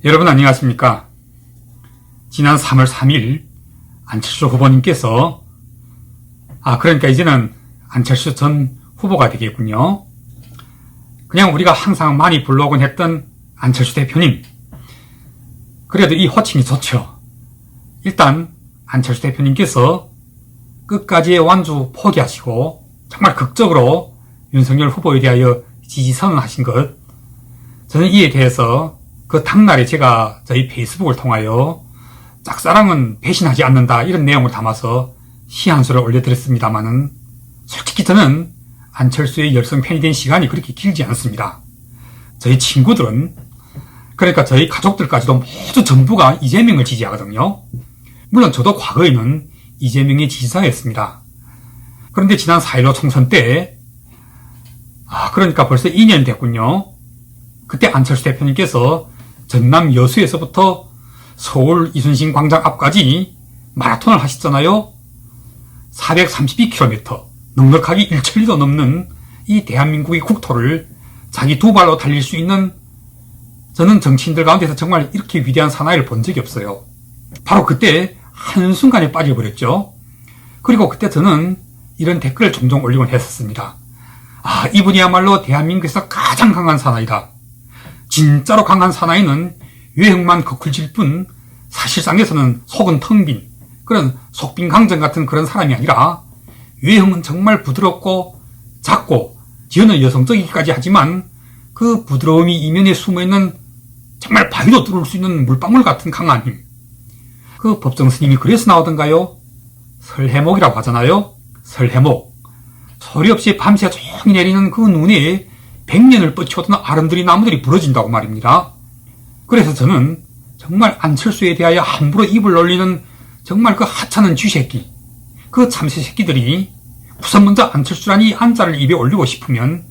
여러분 안녕하십니까? 지난 3월 3일 안철수 후보님께서 그러니까 이제는 안철수 전 후보가 되겠군요. 그냥 우리가 항상 많이 불러오곤 했던 안철수 대표님, 그래도 이 호칭이 좋죠. 일단 안철수 대표님께서 끝까지의 완주 포기하시고 정말 극적으로 윤석열 후보에 대하여 지지 선언하신 것, 저는 이에 대해서 그 당날에 제가 저희 페이스북을 통하여 짝사랑은 배신하지 않는다 이런 내용을 담아서 시 한 수를 올려드렸습니다마는 솔직히 저는 안철수의 열성 팬이 된 시간이 그렇게 길지 않습니다. 저희 친구들은, 그러니까 저희 가족들까지도 모두 전부가 이재명을 지지하거든요. 물론 저도 과거에는 이재명의 지지자였습니다. 그런데 지난 4.15 총선 때 그러니까 벌써 2년 됐군요. 그때 안철수 대표님께서 전남 여수에서부터 서울 이순신 광장 앞까지 마라톤을 하셨잖아요. 432km, 넉넉하게 1천리도 넘는 이 대한민국의 국토를 자기 두 발로 달릴 수 있는, 저는 정치인들 가운데서 정말 이렇게 위대한 사나이를 본 적이 없어요. 바로 그때 한순간에 빠져버렸죠. 그리고 그때 저는 이런 댓글을 종종 올리곤 했었습니다. 이분이야말로 대한민국에서 가장 강한 사나이다. 진짜로 강한 사나이는 외형만 거클질 뿐 사실상에서는 속은 텅 빈 그런 속빈강정 같은 그런 사람이 아니라 외형은 정말 부드럽고 작고 지어는 여성적이기까지 하지만 그 부드러움이 이면에 숨어있는 정말 바위도 뚫을 수 있는 물방울 같은 강한 힘. 그 법정 스님이 그래서 나오던가요? 설해목이라고 하잖아요. 설해목. 소리 없이 밤새 조용히 내리는 그 눈에 100년을 뻗쳐오던 아름드리 나무들이 부러진다고 말입니다. 그래서 저는 정말 안철수에 대하여 함부로 입을 놀리는 정말 그 하찮은 쥐새끼, 그 참새 새끼들이 우선 먼저 안철수라는 이 한자를 입에 올리고 싶으면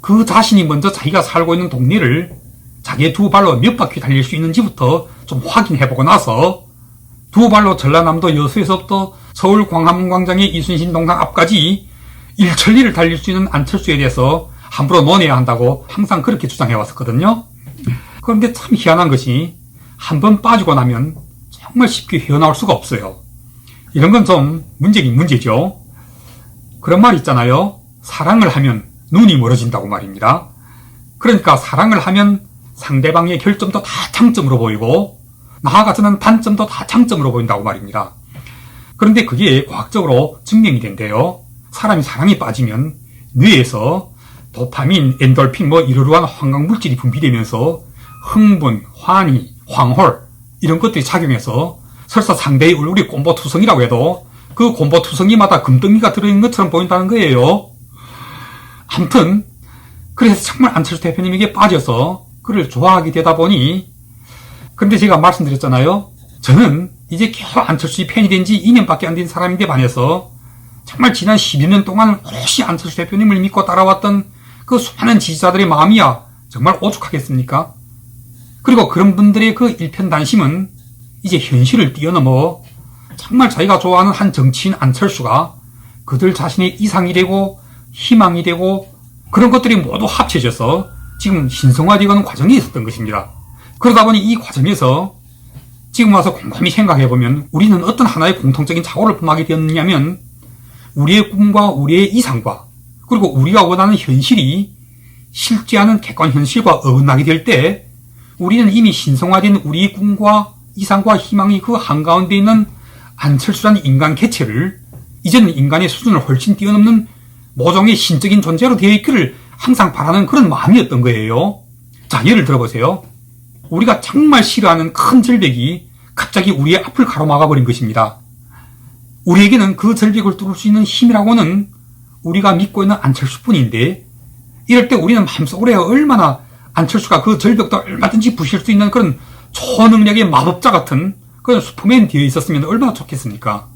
그 자신이 먼저 자기가 살고 있는 동네를 자기의 두 발로 몇 바퀴 달릴 수 있는지부터 좀 확인해보고 나서 두 발로 전라남도 여수에서부터 서울 광화문광장의 이순신 동상 앞까지 일천리를 달릴 수 있는 안철수에 대해서 함부로 논해야 한다고 항상 그렇게 주장해왔었거든요. 그런데 참 희한한 것이 한번 빠지고 나면 정말 쉽게 헤어나올 수가 없어요. 이런 건 좀 문제긴 문제죠. 그런 말 있잖아요. 사랑을 하면 눈이 멀어진다고 말입니다. 그러니까 사랑을 하면 상대방의 결점도 다 장점으로 보이고 나아가서는 단점도 다 장점으로 보인다고 말입니다. 그런데 그게 과학적으로 증명이 된대요. 사람이 사랑에 빠지면 뇌에서 도파민, 엔돌핀 이러한 환각물질이 분비되면서 흥분, 환희, 황홀 이런 것들이 작용해서 설사 상대의 얼굴이 곰보투성이라고 해도 그 곰보투성이마다 금덩이가 들어있는 것처럼 보인다는 거예요. 아무튼 그래서 정말 안철수 대표님에게 빠져서 그를 좋아하게 되다 보니, 근데 제가 말씀드렸잖아요. 저는 이제 겨우 안철수의 팬이 된 지 2년밖에 안 된 사람인데 반해서 정말 지난 12년 동안 오롯이 안철수 대표님을 믿고 따라왔던 그 수많은 지지자들의 마음이야 정말 오죽하겠습니까? 그리고 그런 분들의 그 일편단심은 이제 현실을 뛰어넘어 정말 자기가 좋아하는 한 정치인 안철수가 그들 자신의 이상이 되고 희망이 되고 그런 것들이 모두 합쳐져서 지금 신성화되는 과정이 있었던 것입니다. 그러다 보니 이 과정에서 지금 와서 곰곰이 생각해보면 우리는 어떤 하나의 공통적인 착오를 범하게 되었느냐면 우리의 꿈과 우리의 이상과 그리고 우리가 원하는 현실이 실제하는 객관 현실과 어긋나게 될 때 우리는 이미 신성화된 우리의 꿈과 이상과 희망이 그 한가운데 있는 안철수라는 인간 개체를 이제는 인간의 수준을 훨씬 뛰어넘는 모종의 신적인 존재로 되어 있기를 항상 바라는 그런 마음이었던 거예요. 자, 예를 들어보세요. 우리가 정말 싫어하는 큰 절벽이 갑자기 우리의 앞을 가로막아버린 것입니다. 우리에게는 그 절벽을 뚫을 수 있는 힘이라고는 우리가 믿고 있는 안철수뿐인데, 이럴 때 우리는 마음속으로 얼마나 안철수가 그 절벽도 얼마든지 부실 수 있는 그런 초능력의 마법자 같은 그런 슈퍼맨 되어 있었으면 얼마나 좋겠습니까?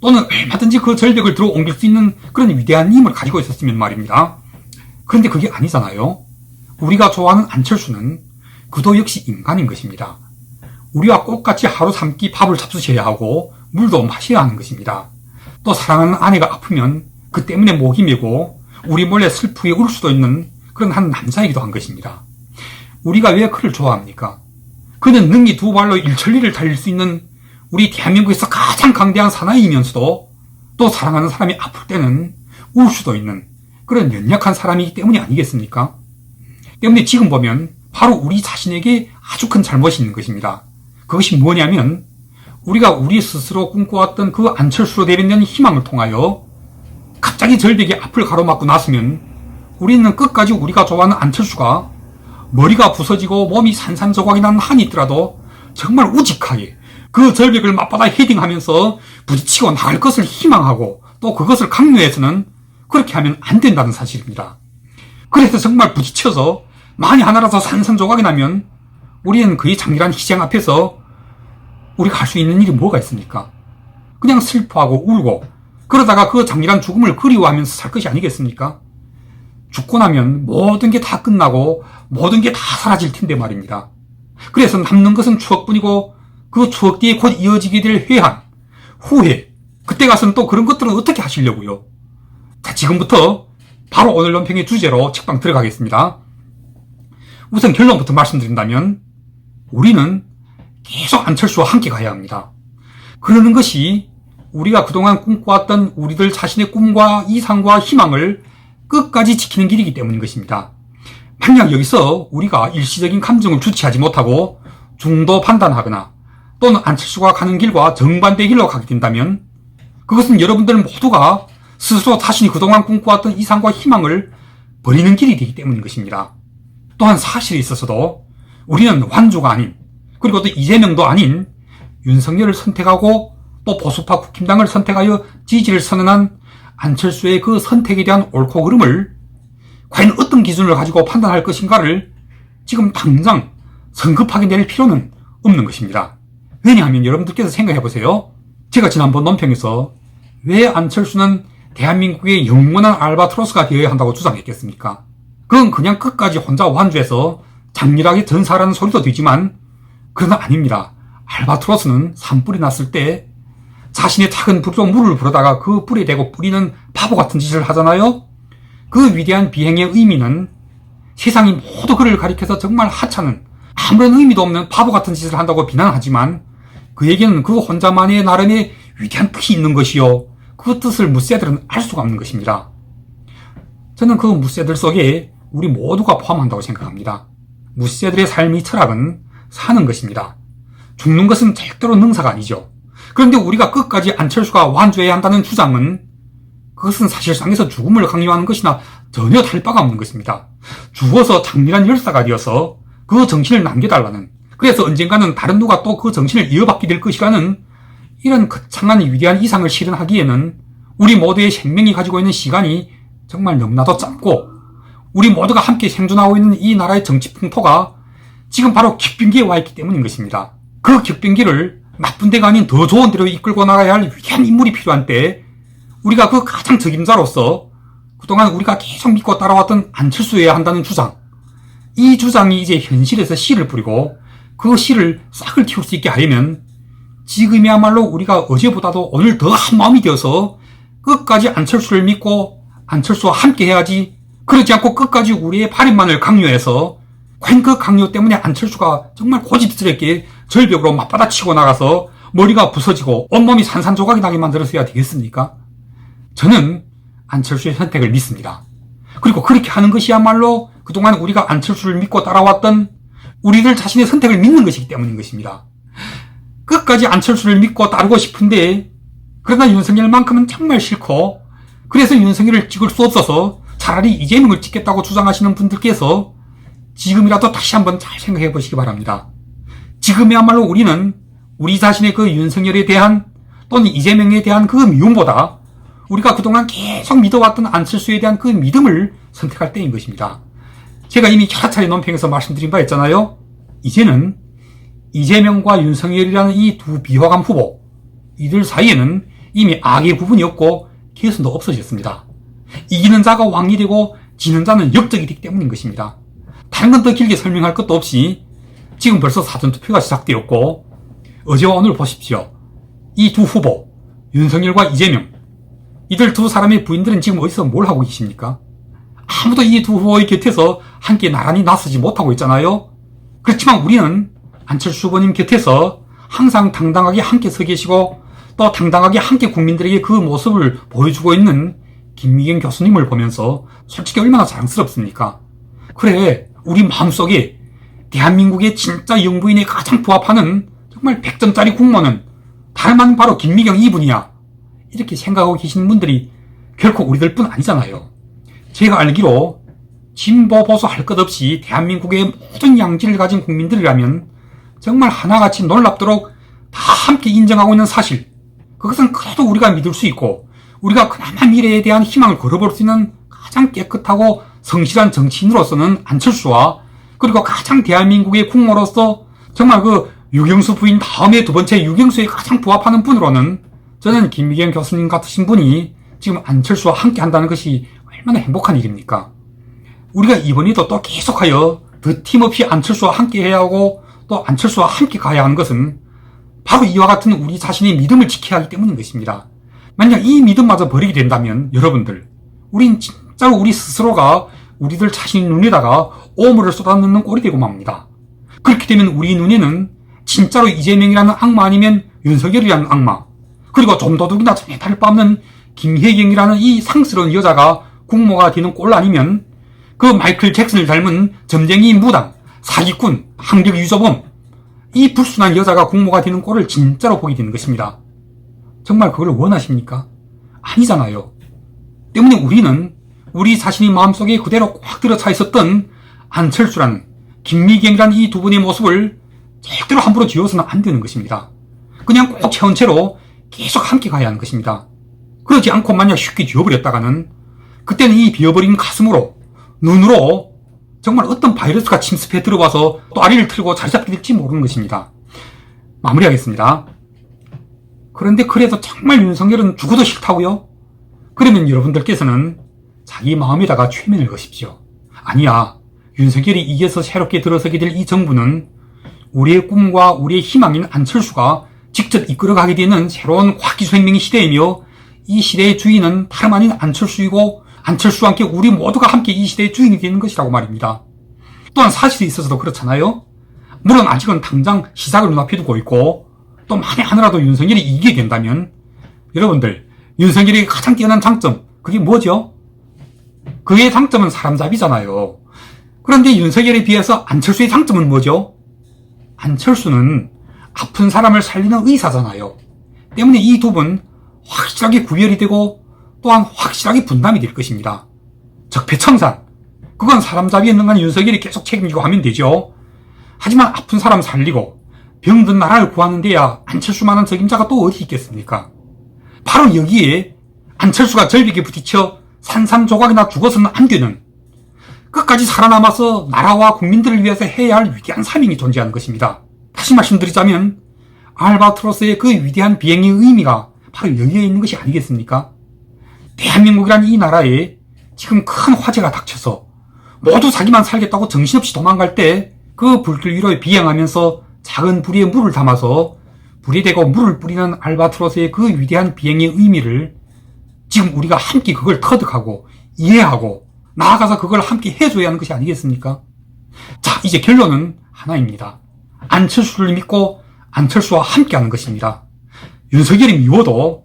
또는 얼마든지 그 절벽을 들어 옮길 수 있는 그런 위대한 힘을 가지고 있었으면 말입니다. 그런데 그게 아니잖아요. 우리가 좋아하는 안철수는 그도 역시 인간인 것입니다. 우리와 똑같이 하루 3끼 밥을 잡수셔야 하고 물도 마셔야 하는 것입니다. 또 사랑하는 아내가 아프면 그 때문에 목이 메고 우리 몰래 슬프게 울 수도 있는 그런 한 남자이기도 한 것입니다. 우리가 왜 그를 좋아합니까? 그는 능히 두 발로 일천리를 달릴 수 있는 우리 대한민국에서 가장 강대한 사나이이면서도 또 사랑하는 사람이 아플 때는 울 수도 있는 그런 연약한 사람이기 때문이 아니겠습니까? 때문에 지금 보면 바로 우리 자신에게 아주 큰 잘못이 있는 것입니다. 그것이 뭐냐면 우리가 우리 스스로 꿈꿔왔던 그 안철수로 대변된 희망을 통하여 갑자기 절벽에 앞을 가로막고 났으면 우리는 끝까지 우리가 좋아하는 안철수가 머리가 부서지고 몸이 산산조각이 난 한이 있더라도 정말 우직하게 그 절벽을 맞받아 헤딩하면서 부딪히고 나갈 것을 희망하고 또 그것을 강요해서는 그렇게 하면 안 된다는 사실입니다. 그래서 정말 부딪혀서 만이 하나라도 산산조각이 나면 우리는 그의 장렬한 희생 앞에서 우리가 할 수 있는 일이 뭐가 있습니까? 그냥 슬퍼하고 울고 그러다가 그 장렬한 죽음을 그리워하면서 살 것이 아니겠습니까? 죽고 나면 모든 게 다 끝나고 모든 게 다 사라질 텐데 말입니다. 그래서 남는 것은 추억뿐이고 그 추억 뒤에 곧 이어지게 될 회한, 후회, 그때 가서는 또 그런 것들은 어떻게 하시려고요? 자, 지금부터 바로 오늘 논평의 주제로 책방 들어가겠습니다. 우선 결론부터 말씀드린다면 우리는 계속 안철수와 함께 가야 합니다. 그러는 것이 우리가 그동안 꿈꿔왔던 우리들 자신의 꿈과 이상과 희망을 끝까지 지키는 길이기 때문인 것입니다. 만약 여기서 우리가 일시적인 감정을 주체하지 못하고 중도 판단하거나 또는 안철수가 가는 길과 정반대의 길로 가게 된다면 그것은 여러분들 모두가 스스로 자신이 그동안 꿈꿔왔던 이상과 희망을 버리는 길이 되기 때문인 것입니다. 또한 사실에 있어서도 우리는 완주가 아닌 그리고 또 이재명도 아닌 윤석열을 선택하고 또 보수파 국힘당을 선택하여 지지를 선언한 안철수의 그 선택에 대한 옳고 그름을 과연 어떤 기준을 가지고 판단할 것인가를 지금 당장 성급하게 낼 필요는 없는 것입니다. 왜냐하면 여러분들께서 생각해 보세요. 제가 지난번 논평에서 왜 안철수는 대한민국의 영원한 알바트로스가 되어야 한다고 주장했겠습니까? 그건 그냥 끝까지 혼자 완주해서 장렬하게 전사라는 소리도 되지만 그러나 아닙니다. 알바트로스는 산불이 났을 때 자신의 작은 불로 물을 불어다가 그 불에 대고 뿌리는 바보 같은 짓을 하잖아요. 그 위대한 비행의 의미는 세상이 모두 그를 가리켜서 정말 하찮은 아무런 의미도 없는 바보 같은 짓을 한다고 비난하지만 그에게는 그 혼자만의 나름의 위대한 뜻이 있는 것이요. 그 뜻을 무쇠들은 알 수가 없는 것입니다. 저는 그 무쇠들 속에 우리 모두가 포함한다고 생각합니다. 무쇠들의 삶의 철학은 사는 것입니다. 죽는 것은 절대로 능사가 아니죠. 그런데 우리가 끝까지 안철수가 완주해야 한다는 주장은 그것은 사실상에서 죽음을 강요하는 것이나 전혀 다를 바가 없는 것입니다. 죽어서 장렬한 열사가 되어서 그 정신을 남겨달라는, 그래서 언젠가는 다른 누가 또 그 정신을 이어받게 될 것이라는 이런 거창한 위대한 이상을 실현하기에는 우리 모두의 생명이 가지고 있는 시간이 정말 너무나도 짧고 우리 모두가 함께 생존하고 있는 이 나라의 정치 풍토가 지금 바로 격변기에 와 있기 때문인 것입니다. 그 격변기를 나쁜 데가 아닌 더 좋은 데로 이끌고 나가야 할 위대한 인물이 필요한 때 우리가 그 가장 적임자로서 그동안 우리가 계속 믿고 따라왔던 안철수여야 한다는 주장, 이 주장이 이제 현실에서 씨를 뿌리고 그 씨를 싹을 틔울 수 있게 하려면 지금이야말로 우리가 어제보다도 오늘 더 한마음이 되어서 끝까지 안철수를 믿고 안철수와 함께 해야지, 그러지 않고 끝까지 우리의 바램만을 강요해서 과연 그 강요 때문에 안철수가 정말 고집스럽게 절벽으로 맞받아치고 나가서 머리가 부서지고 온몸이 산산조각이 나게 만들어서야 되겠습니까? 저는 안철수의 선택을 믿습니다. 그리고 그렇게 하는 것이야말로 그동안 우리가 안철수를 믿고 따라왔던 우리들 자신의 선택을 믿는 것이기 때문인 것입니다. 끝까지 안철수를 믿고 따르고 싶은데 그러나 윤석열만큼은 정말 싫고 그래서 윤석열을 찍을 수 없어서 차라리 이재명을 찍겠다고 주장하시는 분들께서 지금이라도 다시 한번 잘 생각해 보시기 바랍니다. 지금이야말로 우리는 우리 자신의 그 윤석열에 대한 또는 이재명에 대한 그 미움보다 우리가 그동안 계속 믿어왔던 안철수에 대한 그 믿음을 선택할 때인 것입니다. 제가 이미 여러 차례 논평에서 말씀드린 바 있잖아요. 이제는 이재명과 윤석열이라는 이 두 비호감 후보, 이들 사이에는 이미 악의 부분이 없고 개선도 없어졌습니다. 이기는 자가 왕이 되고 지는 자는 역적이 되기 때문인 것입니다. 다른 건 더 길게 설명할 것도 없이 지금 벌써 사전투표가 시작되었고 어제와 오늘 보십시오. 이 두 후보, 윤석열과 이재명, 이들 두 사람의 부인들은 지금 어디서 뭘 하고 계십니까? 아무도 이 두 후보의 곁에서 함께 나란히 나서지 못하고 있잖아요. 그렇지만 우리는 안철수 후보님 곁에서 항상 당당하게 함께 서 계시고 또 당당하게 함께 국민들에게 그 모습을 보여주고 있는 김미경 교수님을 보면서 솔직히 얼마나 자랑스럽습니까? 그래, 우리 마음속에 대한민국의 진짜 영부인에 가장 부합하는 정말 100점짜리 국모는 다름 아닌 바로 김미경 이분이야. 이렇게 생각하고 계시는 분들이 결코 우리들뿐 아니잖아요. 제가 알기로 진보 보수 할 것 없이 대한민국의 모든 양지를 가진 국민들이라면 정말 하나같이 놀랍도록 다 함께 인정하고 있는 사실, 그것은 그래도 우리가 믿을 수 있고 우리가 그나마 미래에 대한 희망을 걸어볼 수 있는 가장 깨끗하고 성실한 정치인으로서는 안철수와, 그리고 가장 대한민국의 국모로서 정말 그 유경수 부인 다음에 두 번째 유경수에 가장 부합하는 분으로는 저는 김미경 교수님 같으신 분이 지금 안철수와 함께 한다는 것이 얼마나 행복한 일입니까? 우리가 이번에도 또 계속하여 더 팀없이 안철수와 함께 해야 하고 또 안철수와 함께 가야 하는 것은 바로 이와 같은 우리 자신의 믿음을 지켜야 하기 때문인 것입니다. 만약 이 믿음마저 버리게 된다면 여러분들, 우린 진짜로 우리 스스로가 우리들 자신 눈에다가 오물을 쏟아넣는 꼴이 되고 맙니다. 그렇게 되면 우리 눈에는 진짜로 이재명이라는 악마 아니면 윤석열이라는 악마, 그리고 좀 도둑이나 전에 다를 바 없는 김혜경이라는 이 상스러운 여자가 국모가 되는 꼴 아니면 그 마이클 잭슨을 닮은 점쟁이 무당, 사기꾼, 학력 유조범, 이 불순한 여자가 국모가 되는 꼴을 진짜로 보게 되는 것입니다. 정말 그걸 원하십니까? 아니잖아요. 때문에 우리는 우리 자신의 마음속에 그대로 꽉 들어차 있었던 안철수라는, 김미경이라는 이 두 분의 모습을 절대로 함부로 지워서는 안 되는 것입니다. 그냥 꼭 채운 채로 계속 함께 가야 하는 것입니다. 그러지 않고 만약 쉽게 지워버렸다가는 그때는 이 비어버린 가슴으로, 눈으로 정말 어떤 바이러스가 침습해 들어와서 또 아리를 틀고 자리 잡게 될지 모르는 것입니다. 마무리하겠습니다. 그런데 그래도 정말 윤석열은 죽어도 싫다고요? 그러면 여러분들께서는 자기 마음에다가 최면을 거십시오. 아니야, 윤석열이 이겨서 새롭게 들어서게 될 이 정부는 우리의 꿈과 우리의 희망인 안철수가 직접 이끌어가게 되는 새로운 과기수생명의 시대이며 이 시대의 주인은 다름 아닌 안철수이고 안철수와 함께 우리 모두가 함께 이 시대의 주인이 되는 것이라고 말입니다. 또한 사실에 있어서도 그렇잖아요. 물론 아직은 당장 시작을 눈앞에 두고 있고 또 만에 하나라도 윤석열이 이기게 된다면 여러분들, 윤석열의 가장 뛰어난 장점, 그게 뭐죠? 그의 장점은 사람잡이잖아요. 그런데 윤석열에 비해서 안철수의 장점은 뭐죠? 안철수는 아픈 사람을 살리는 의사잖아요. 때문에 이 두 분 확실하게 구별이 되고 또한 확실하게 분담이 될 것입니다. 적폐청산, 그건 사람잡이에 능한 윤석열이 계속 책임지고 하면 되죠. 하지만 아픈 사람 살리고 병든 나라를 구하는 데야 안철수만한 적임자가 또 어디 있겠습니까? 바로 여기에 안철수가 절벽에 부딪혀 산산조각이나 죽어서는 안 되는, 끝까지 살아남아서 나라와 국민들을 위해서 해야 할 위대한 사명이 존재하는 것입니다. 다시 말씀드리자면 알바트로스의 그 위대한 비행의 의미가 바로 여기에 있는 것이 아니겠습니까? 대한민국이란 이 나라에 지금 큰 화재가 닥쳐서 모두 자기만 살겠다고 정신없이 도망갈 때 그 불길 위로 비행하면서 작은 부리에 물을 담아서 불이 되고 물을 뿌리는 알바트로스의 그 위대한 비행의 의미를 지금 우리가 함께 그걸 터득하고 이해하고 나아가서 그걸 함께 해줘야 하는 것이 아니겠습니까? 자, 이제 결론은 하나입니다. 안철수를 믿고 안철수와 함께 하는 것입니다. 윤석열이 미워도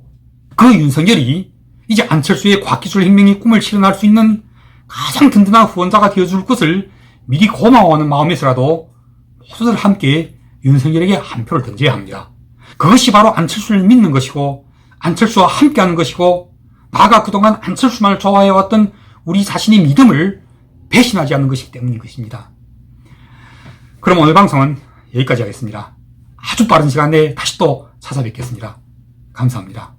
그 윤석열이 이제 안철수의 과기술 혁명의 꿈을 실현할 수 있는 가장 든든한 후원자가 되어줄 것을 미리 고마워하는 마음에서라도 모두들 함께 윤석열에게 한 표를 던져야 합니다. 그것이 바로 안철수를 믿는 것이고 안철수와 함께하는 것이고 나아가 그동안 안철수만을 좋아해왔던 우리 자신의 믿음을 배신하지 않는 것이기 때문인 것입니다. 그럼 오늘 방송은 여기까지 하겠습니다. 아주 빠른 시간 내에 다시 또 찾아뵙겠습니다. 감사합니다.